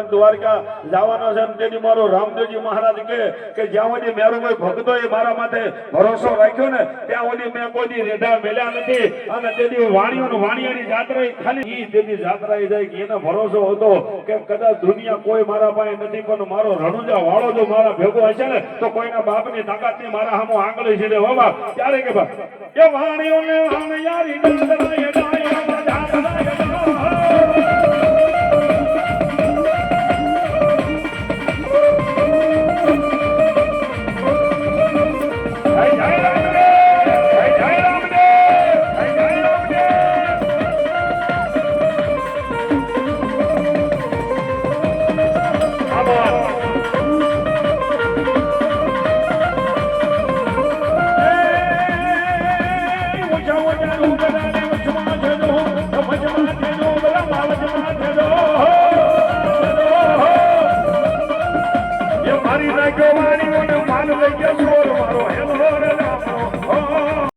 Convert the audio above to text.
દ્વારકા જવાના છે તેની મારો રામદેવજી મહારાજ કે જ્યાં સુધી મેરુભાઈ ભક્તો એ મારા માથે ભરોસો રાખ્યો ને ત્યાં સુધી મેં કોઈ રેઢા મેલ્યા નથી અને તેની વાણિયાની જાત્રા ખાલી તેની જાત્રા જાય કે એને ભરોસો હતો કે કદાચ દુનિયા કોઈ મારા પાસે નથી પણ મારો રણુજા વાળો જો મારા ભેગો હશે ને તો કોઈના બાપની તાકાત ની મારા સામો આંગળી છે બાબા ત્યારે કે એ વાણીઓને વાણિયારી